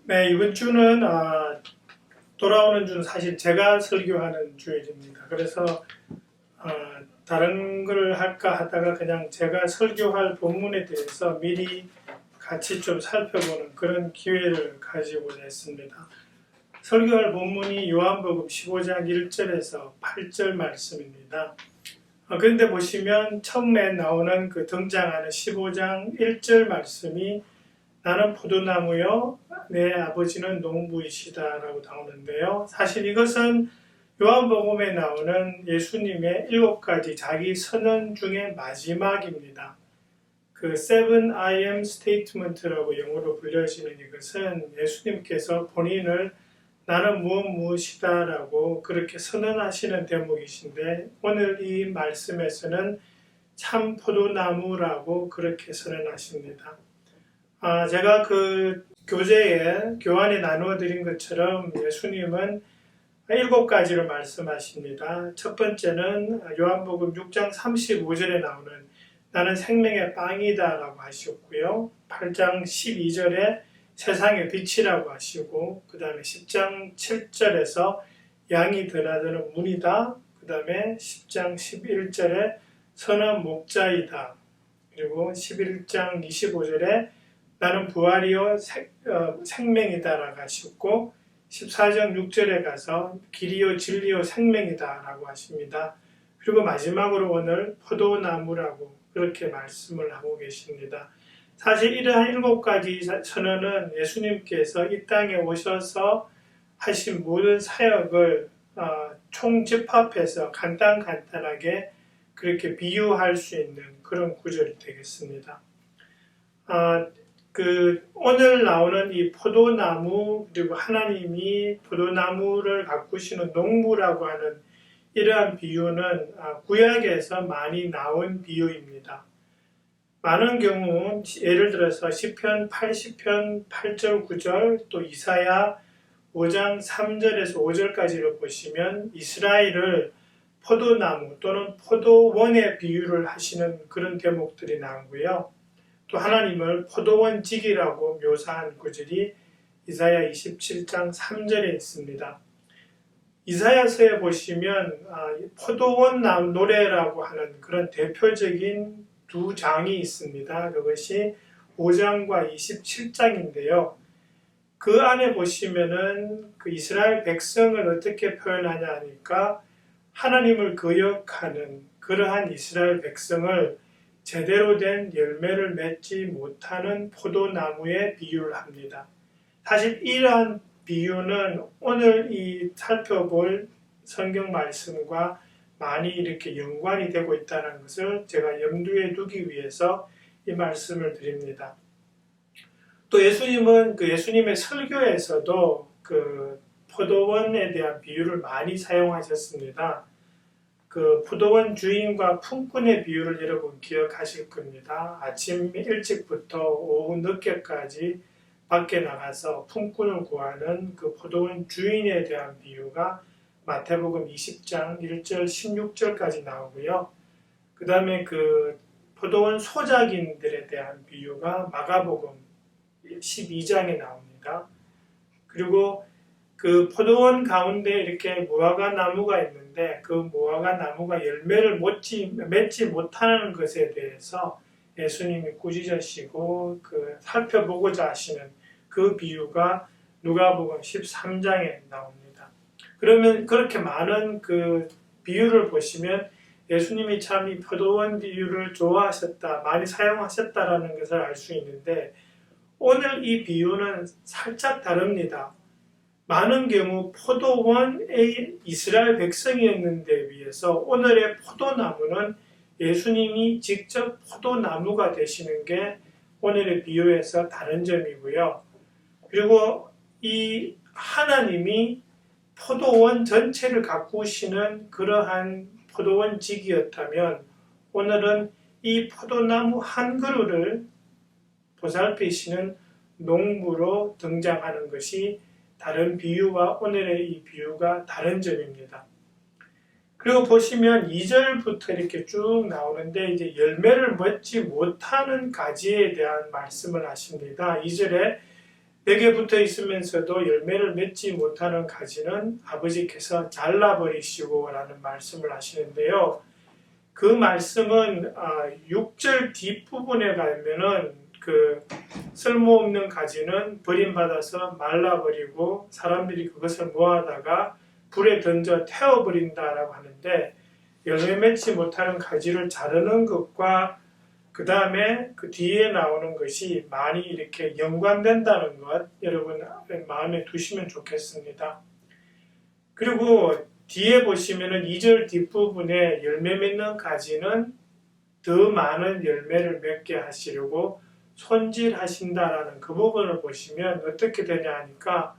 네, 이번 주는 돌아오는 주는 사실 제가 설교하는 주일입니다. 그래서 어, 다른 걸 할까 하다가 그냥 제가 설교할 본문에 대해서 미리 같이 좀 살펴보는 그런 기회를 가지고자 했습니다. 설교할 본문이 요한복음 15장 1절에서 8절 말씀입니다. 그런데 보시면 처음에 나오는 그 등장하는 15장 1절 말씀이 나는 포도나무요 내 아버지는 농부이시다라고 나오는데요. 사실 이것은 요한복음에 나오는 예수님의 7가지 자기 선언 중에 마지막입니다. 그 Seven I Am Statement라고 영어로 불려지는 이것은 예수님께서 본인을 나는 무엇이다라고 그렇게 선언하시는 대목이신데, 오늘 이 말씀에서는 참 포도나무라고 그렇게 선언하십니다. 제가 그 교환에 나누어 드린 것처럼 예수님은 7가지를 말씀하십니다. 첫 번째는 요한복음 6장 35절에 나오는 나는 생명의 빵이다 라고 하셨고요. 8장 12절에 세상의 빛이라고 하시고, 그 다음에 10장 7절에서 양이 드나드는 문이다. 그 다음에 10장 11절에 선한 목자이다. 그리고 11장 25절에 나는 부활이요 생명이다 라고 하셨고, 14장 6절에 가서 길이요 진리요 생명이다 라고 하십니다. 그리고 마지막으로 오늘 포도나무라고 그렇게 말씀을 하고 계십니다. 사실 이러한 7가지 선언은 예수님께서 이 땅에 오셔서 하신 모든 사역을 총집합해서 간단하게 그렇게 비유할 수 있는 그런 구절이 되겠습니다. 오늘 나오는 이 포도나무, 그리고 하나님이 포도나무를 가꾸시는 농부라고 하는 이러한 비유는 구약에서 많이 나온 비유입니다. 많은 경우 예를 들어서 시편 80편 8절 9절 또 이사야 5장 3절에서 5절까지를 보시면 이스라엘을 포도나무 또는 포도원의 비유를 하시는 그런 대목들이 나오고요. 또 하나님을 포도원직이라고 묘사한 구절이 이사야 27장 3절에 있습니다. 이사야서에 보시면 포도원 노래라고 하는 그런 대표적인 2장이 있습니다. 그것이 5장과 27장인데요. 그 안에 보시면은 그 이스라엘 백성을 어떻게 표현하냐 하니까 하나님을 거역하는 그러한 이스라엘 백성을 제대로 된 열매를 맺지 못하는 포도나무에 비유를 합니다. 사실 이러한 비유는 오늘 이 살펴볼 성경 말씀과 많이 이렇게 연관이 되고 있다는 것을 제가 염두에 두기 위해서 이 말씀을 드립니다. 또 예수님은 예수님의 설교에서도 그 포도원에 대한 비유를 많이 사용하셨습니다. 그 포도원 주인과 품꾼의 비유를 여러분 기억하실 겁니다. 아침 일찍부터 오후 늦게까지 밖에 나가서 품꾼을 구하는 그 포도원 주인에 대한 비유가 마태복음 20장 1절 16절까지 나오고요. 그 다음에 그 포도원 소작인들에 대한 비유가 마가복음 12장에 나옵니다. 그리고 그 포도원 가운데 이렇게 무화과 나무가 있는데 그 무화과 나무가 열매를 맺지 못하는 것에 대해서 예수님이 꾸짖으시고 살펴보고자 하시는 그 비유가 누가복음 13장에 나옵니다. 그러면 그렇게 많은 그 비유를 보시면 예수님이 참 이 포도원 비유를 좋아하셨다, 많이 사용하셨다라는 것을 알 수 있는데, 오늘 이 비유는 살짝 다릅니다. 많은 경우 포도원의 이스라엘 백성이었는데 비해서 오늘의 포도나무는 예수님이 직접 포도나무가 되시는 게 오늘의 비유에서 다른 점이고요. 그리고 이 하나님이 포도원 전체를 가꾸시는 그러한 포도원직이었다면, 오늘은 이 포도나무 한 그루를 보살피시는 농부로 등장하는 것이 다른 비유와 오늘의 이 비유가 다른 점입니다. 그리고 보시면 2절부터 이렇게 쭉 나오는데 이제 열매를 맺지 못하는 가지에 대한 말씀을 하십니다. 2절에 벽에 붙어 있으면서도 열매를 맺지 못하는 가지는 아버지께서 잘라버리시고 라는 말씀을 하시는데요. 그 말씀은 6절 뒷부분에 가면은 그 쓸모없는 가지는 버림받아서 말라버리고 사람들이 그것을 모아다가 불에 던져 태워버린다라고 하는데, 열매 맺지 못하는 가지를 자르는 것과 그 다음에 그 뒤에 나오는 것이 많이 이렇게 연관된다는 것 여러분 마음에 두시면 좋겠습니다. 그리고 뒤에 보시면은 2절 뒷부분에 열매 맺는 가지는 더 많은 열매를 맺게 하시려고 손질하신다라는 그 부분을 보시면 어떻게 되냐 하니까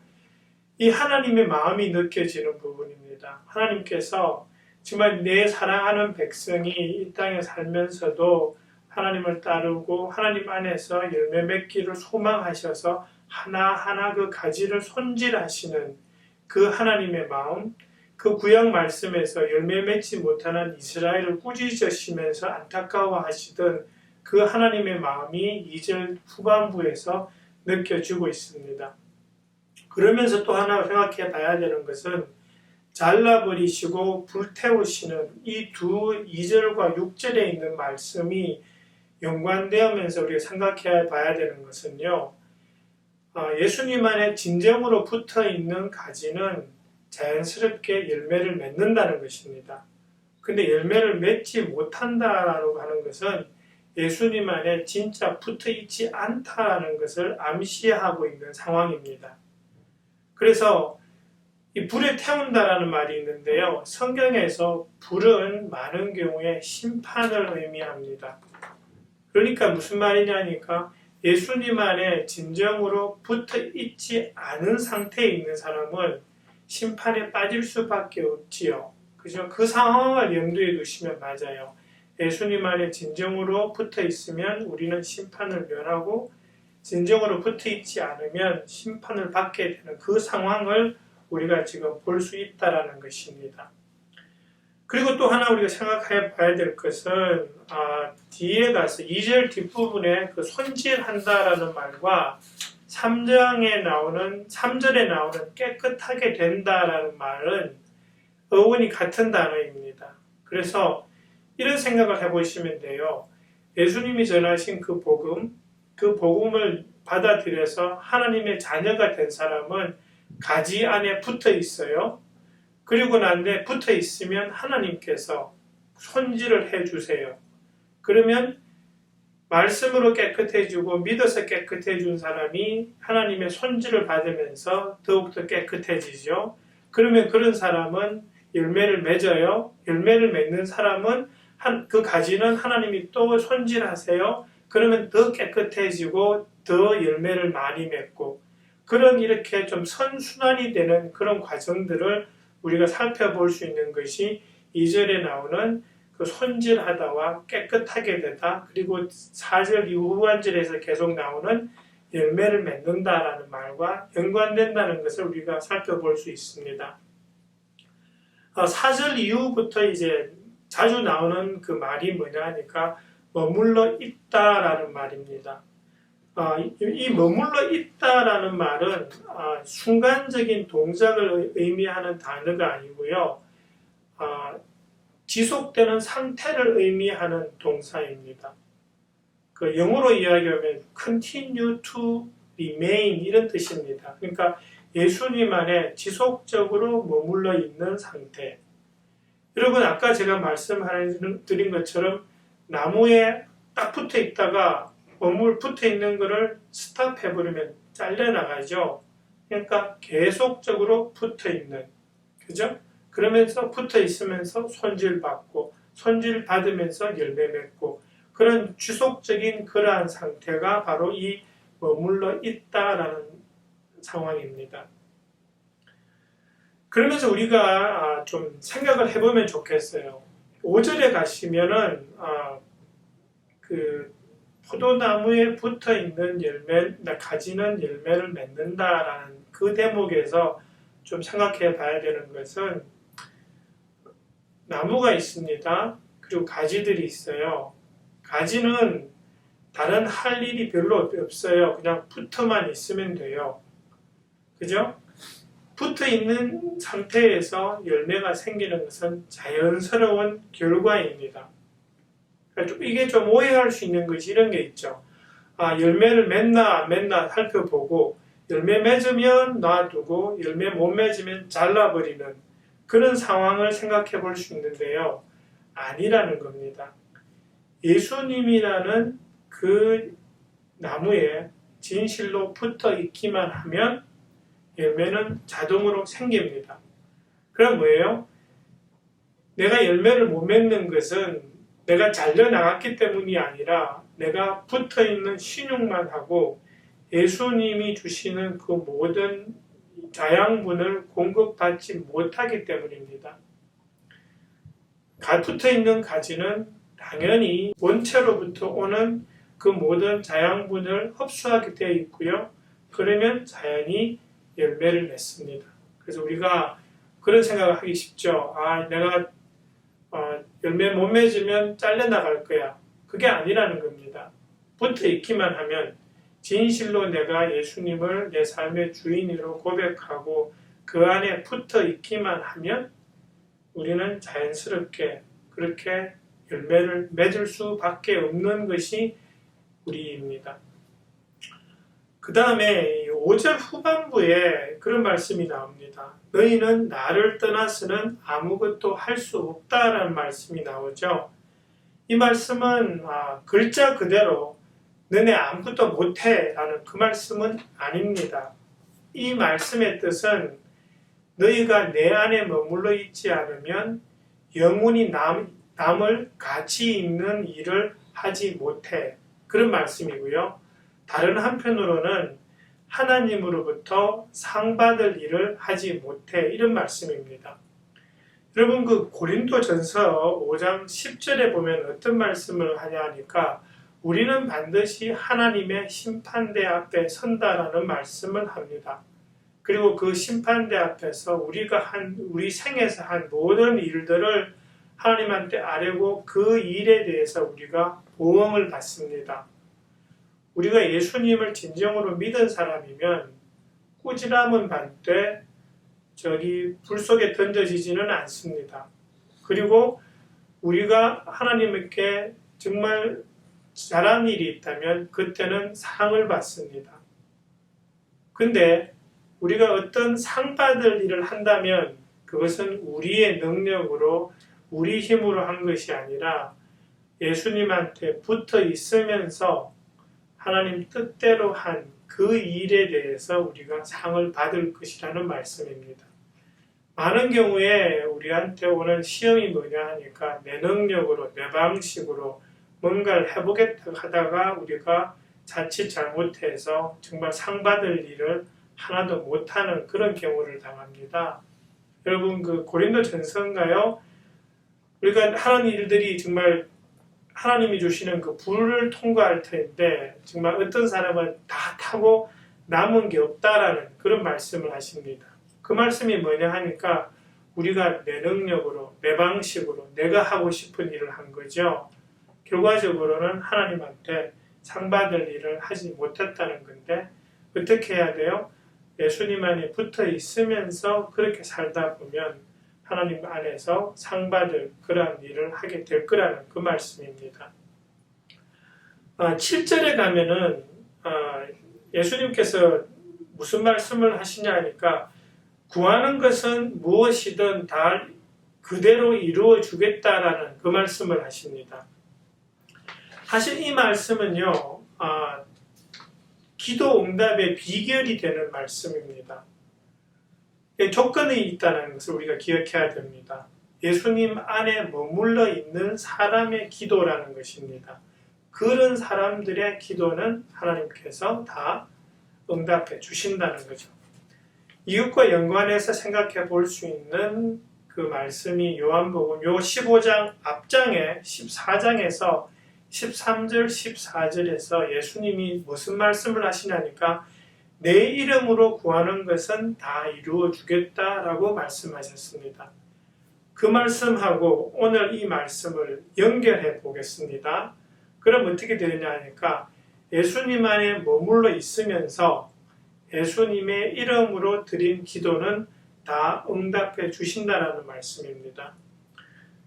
이 하나님의 마음이 느껴지는 부분입니다. 하나님께서 정말 내 사랑하는 백성이 이 땅에 살면서도 하나님을 따르고 하나님 안에서 열매 맺기를 소망하셔서 하나하나 그 가지를 손질하시는 그 하나님의 마음, 그 구약 말씀에서 열매 맺지 못하는 이스라엘을 꾸짖으시면서 안타까워하시던 그 하나님의 마음이 2절 후반부에서 느껴지고 있습니다. 그러면서 또 하나 생각해 봐야 되는 것은 잘라버리시고 불태우시는 이 두 2절과 6절에 있는 말씀이 연관되면서 우리가 생각해 봐야 되는 것은요. 예수님 안에 진정으로 붙어 있는 가지는 자연스럽게 열매를 맺는다는 것입니다. 근데 열매를 맺지 못한다라고 하는 것은 예수님 안에 진짜 붙어 있지 않다라는 것을 암시하고 있는 상황입니다. 그래서 이 불에 태운다라는 말이 있는데요. 성경에서 불은 많은 경우에 심판을 의미합니다. 그러니까 무슨 말이냐니까 예수님 안에 진정으로 붙어 있지 않은 상태에 있는 사람은 심판에 빠질 수밖에 없지요. 그죠? 그 상황을 염두에 두시면 맞아요. 예수님 안에 진정으로 붙어 있으면 우리는 심판을 면하고 진정으로 붙어 있지 않으면 심판을 받게 되는 그 상황을 우리가 지금 볼 수 있다라는 것입니다. 그리고 또 하나 우리가 생각해 봐야 될 것은 뒤에 가서 2절 뒷부분에 그 손질한다라는 말과 3절에 나오는 깨끗하게 된다라는 말은 어원이 같은 단어입니다. 그래서 이런 생각을 해보시면 돼요. 예수님이 전하신 그 복음을 받아들여서 하나님의 자녀가 된 사람은 가지 안에 붙어 있어요. 그리고 난데 붙어 있으면 하나님께서 손질을 해주세요. 그러면 말씀으로 깨끗해지고 믿어서 깨끗해진 사람이 하나님의 손질을 받으면서 더욱더 깨끗해지죠. 그러면 그런 사람은 열매를 맺어요. 열매를 맺는 사람은 그 가지는 하나님이 또 손질하세요. 그러면 더 깨끗해지고 더 열매를 많이 맺고 그런 이렇게 좀 선순환이 되는 그런 과정들을 우리가 살펴볼 수 있는 것이 2절에 나오는 그 손질하다와 깨끗하게 되다, 그리고 4절 이후 후반절에서 계속 나오는 열매를 맺는다라는 말과 연관된다는 것을 우리가 살펴볼 수 있습니다. 4절 이후부터 이제 자주 나오는 그 말이 뭐냐 하니까 머물러 있다라는 말입니다. 이 머물러 있다라는 말은 순간적인 동작을 의미하는 단어가 아니고요. 지속되는 상태를 의미하는 동사입니다. 그 영어로 이야기하면 continue to remain 이런 뜻입니다. 그러니까 예수님 안에 지속적으로 머물러 있는 상태. 여러분 아까 제가 말씀드린 것처럼 나무에 딱 붙어 있다가 붙어 있는 것을 스탑해버리면 잘려나가죠. 그러니까 계속적으로 붙어 있는, 그죠? 그러면서 붙어 있으면서 손질받고, 손질받으면서 열매 맺고, 그런 지속적인 그러한 상태가 바로 이 머물러 있다라는 상황입니다. 그러면서 우리가 좀 생각을 해보면 좋겠어요. 5절에 가시면은 그 포도나무에 붙어있는 가지는 열매를 맺는다라는 그 대목에서 좀 생각해 봐야 되는 것은 나무가 있습니다. 그리고 가지들이 있어요. 가지는 다른 할 일이 별로 없어요. 그냥 붙어만 있으면 돼요. 그죠? 붙어 있는 상태에서 열매가 생기는 것은 자연스러운 결과입니다. 이게 좀 오해할 수 있는 것이 이런 게 있죠. 열매를 맺나 안 맺나 살펴보고 열매 맺으면 놔두고 열매 못 맺으면 잘라버리는 그런 상황을 생각해 볼 수 있는데요. 아니라는 겁니다. 예수님이라는 그 나무에 진실로 붙어 있기만 하면 열매는 자동으로 생깁니다. 그럼 뭐예요? 내가 열매를 못 맺는 것은 내가 잘려나갔기 때문이 아니라 내가 붙어있는 신용만 하고 예수님이 주시는 그 모든 자양분을 공급받지 못하기 때문입니다. 붙어있는 가지는 당연히 원체로부터 오는 그 모든 자양분을 흡수하게 되어 있고요. 그러면 자연히 열매를 맺습니다. 그래서 우리가 그런 생각을 하기 쉽죠. 내가 열매 못 맺으면 잘려나갈 거야. 그게 아니라는 겁니다. 붙어 있기만 하면 진실로 내가 예수님을 내 삶의 주인으로 고백하고 그 안에 붙어 있기만 하면 우리는 자연스럽게 그렇게 열매를 맺을 수밖에 없는 것이 우리입니다. 그 다음에 5절 후반부에 그런 말씀이 나옵니다. 너희는 나를 떠나서는 아무것도 할 수 없다라는 말씀이 나오죠. 이 말씀은 글자 그대로 너네 아무것도 못해 라는 그 말씀은 아닙니다. 이 말씀의 뜻은 너희가 내 안에 머물러 있지 않으면 영원히 남을 가치 있는 일을 하지 못해. 그런 말씀이고요. 다른 한편으로는 하나님으로부터 상받을 일을 하지 못해. 이런 말씀입니다. 여러분 그 고린도전서 5장 10절에 보면 어떤 말씀을 하냐 하니까 우리는 반드시 하나님의 심판대 앞에 선다라는 말씀을 합니다. 그리고 그 심판대 앞에서 우리 생에서 한 모든 일들을 하나님한테 아뢰고 그 일에 대해서 우리가 보응을 받습니다. 우리가 예수님을 진정으로 믿은 사람이면 꾸지람은 받되 불 속에 던져지지는 않습니다. 그리고 우리가 하나님께 정말 잘한 일이 있다면 그때는 상을 받습니다. 근데 우리가 어떤 상 받을 일을 한다면 그것은 우리의 능력으로 우리 힘으로 한 것이 아니라 예수님한테 붙어 있으면서 하나님 뜻대로 한 그 일에 대해서 우리가 상을 받을 것이라는 말씀입니다. 많은 경우에 우리한테 오는 시험이 뭐냐 하니까 내 능력으로 내 방식으로 뭔가를 해보겠다 하다가 우리가 자칫 잘못해서 정말 상 받을 일을 하나도 못하는 그런 경우를 당합니다. 여러분 그 고린도전서인가요? 우리가 하는 일들이 정말 하나님이 주시는 그 불을 통과할 텐데 정말 어떤 사람은 다 타고 남은 게 없다라는 그런 말씀을 하십니다. 그 말씀이 뭐냐 하니까 우리가 내 능력으로 내 방식으로 내가 하고 싶은 일을 한 거죠. 결과적으로는 하나님한테 상 받을 일을 하지 못했다는 건데 어떻게 해야 돼요? 예수님 안에 붙어 있으면서 그렇게 살다 보면 하나님 안에서 상 받을 그러한 일을 하게 될 거라는 그 말씀입니다. 7절에 가면은 예수님께서 무슨 말씀을 하시냐 하니까 구하는 것은 무엇이든 다 그대로 이루어 주겠다라는 그 말씀을 하십니다. 사실 이 말씀은요, 기도 응답의 비결이 되는 말씀입니다. 조건이 있다는 것을 우리가 기억해야 됩니다. 예수님 안에 머물러 있는 사람의 기도라는 것입니다. 그런 사람들의 기도는 하나님께서 다 응답해 주신다는 거죠. 이것과 연관해서 생각해 볼 수 있는 그 말씀이 요한복음 요 15장 앞장에 14장에서 13절 14절에서 예수님이 무슨 말씀을 하시냐니까 내 이름으로 구하는 것은 다 이루어 주겠다라고 말씀하셨습니다. 그 말씀하고 오늘 이 말씀을 연결해 보겠습니다. 그럼 어떻게 되느냐 하니까 예수님 안에 머물러 있으면서 예수님의 이름으로 드린 기도는 다 응답해 주신다라는 말씀입니다.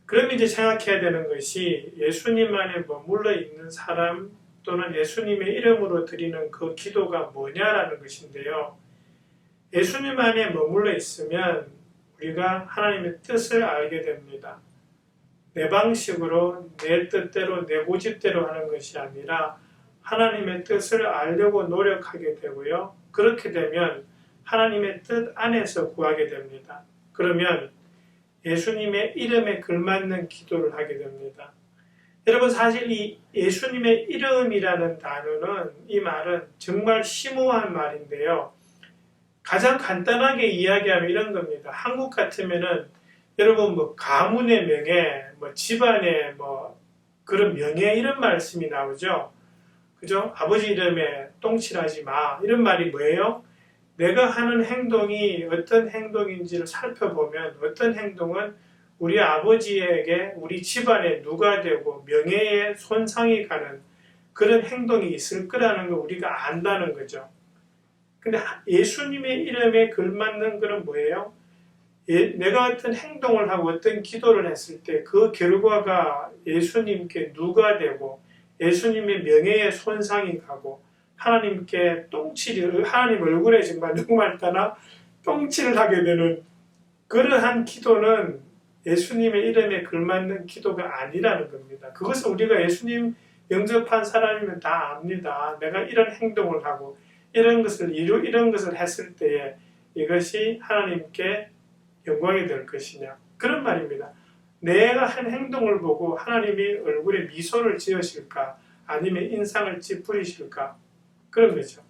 그럼 이제 생각해야 되는 것이 예수님 안에 머물러 있는 사람 또는 예수님의 이름으로 드리는 그 기도가 뭐냐라는 것인데요. 예수님 안에 머물러 있으면 우리가 하나님의 뜻을 알게 됩니다. 내 방식으로 내 뜻대로 내 고집대로 하는 것이 아니라 하나님의 뜻을 알려고 노력하게 되고요. 그렇게 되면 하나님의 뜻 안에서 구하게 됩니다. 그러면 예수님의 이름에 걸맞는 기도를 하게 됩니다. 여러분 사실 이 예수님의 이름이라는 단어는 이 말은 정말 심오한 말인데요. 가장 간단하게 이야기하면 이런 겁니다. 한국 같으면은 여러분 뭐 가문의 명예, 뭐 집안의 뭐 그런 명예 이런 말씀이 나오죠. 그죠? 아버지 이름에 똥칠하지 마. 이런 말이 뭐예요? 내가 하는 행동이 어떤 행동인지를 살펴보면 어떤 행동은 우리 아버지에게 우리 집안에 누가 되고 명예에 손상이 가는 그런 행동이 있을 거라는 걸 우리가 안다는 거죠. 근데 예수님의 이름에 걸맞는 것은 뭐예요? 내가 어떤 행동을 하고 어떤 기도를 했을 때 그 결과가 예수님께 누가 되고 예수님의 명예에 손상이 가고 하나님께 하나님 얼굴에 정말 누구 말따나 똥칠을 하게 되는 그러한 기도는 예수님의 이름에 걸맞는 기도가 아니라는 겁니다. 그것은 우리가 예수님 영접한 사람이면 다 압니다. 내가 이런 행동을 하고 이런 것을 했을 때에 이것이 하나님께 영광이 될 것이냐 그런 말입니다. 내가 한 행동을 보고 하나님이 얼굴에 미소를 지으실까 아니면 인상을 찌푸리실까 그런 거죠.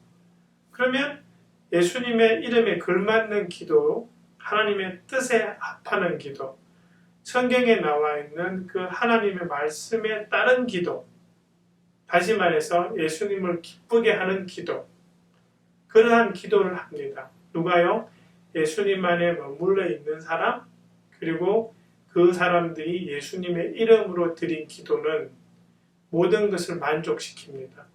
그러면 예수님의 이름에 걸맞는 기도, 하나님의 뜻에 합하는 기도, 성경에 나와 있는 그 하나님의 말씀에 따른 기도, 다시 말해서 예수님을 기쁘게 하는 기도, 그러한 기도를 합니다. 누가요? 예수님 안에 머물러 있는 사람, 그리고 그 사람들이 예수님의 이름으로 드린 기도는 모든 것을 만족시킵니다.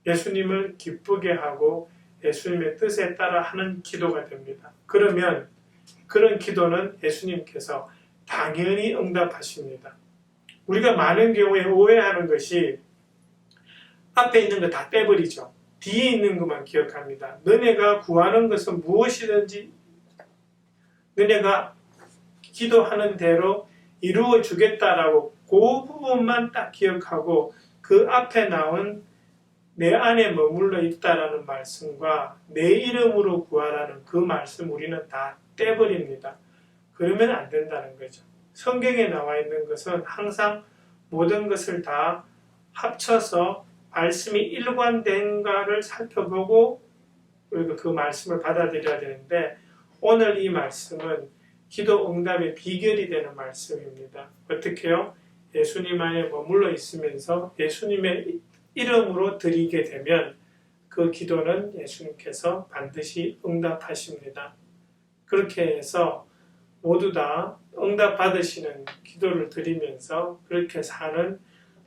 예수님을 기쁘게 하고 예수님의 뜻에 따라 하는 기도가 됩니다. 그러면 그런 기도는 예수님께서 당연히 응답하십니다. 우리가 많은 경우에 오해하는 것이 앞에 있는 거 다 빼버리죠. 뒤에 있는 것만 기억합니다. 너네가 구하는 것은 무엇이든지 너네가 기도하는 대로 이루어 주겠다라고 그 부분만 딱 기억하고 그 앞에 나온 내 안에 머물러 있다라는 말씀과 내 이름으로 구하라는 그 말씀 우리는 다 떼버립니다. 그러면 안 된다는 거죠. 성경에 나와 있는 것은 항상 모든 것을 다 합쳐서 말씀이 일관된가를 살펴보고 우리가 그 말씀을 받아들여야 되는데 오늘 이 말씀은 기도 응답의 비결이 되는 말씀입니다. 어떻게요? 예수님 안에 머물러 있으면서 예수님의 이름으로 드리게 되면 그 기도는 예수님께서 반드시 응답하십니다. 그렇게 해서 모두 다 응답 받으시는 기도를 드리면서 그렇게 사는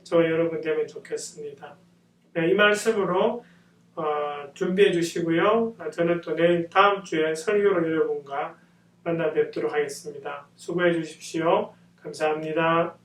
저와 여러분 되면 좋겠습니다. 네, 이 말씀으로 준비해 주시고요. 저는 또 내일 다음 주에 설교로 여러분과 만나 뵙도록 하겠습니다. 수고해 주십시오. 감사합니다.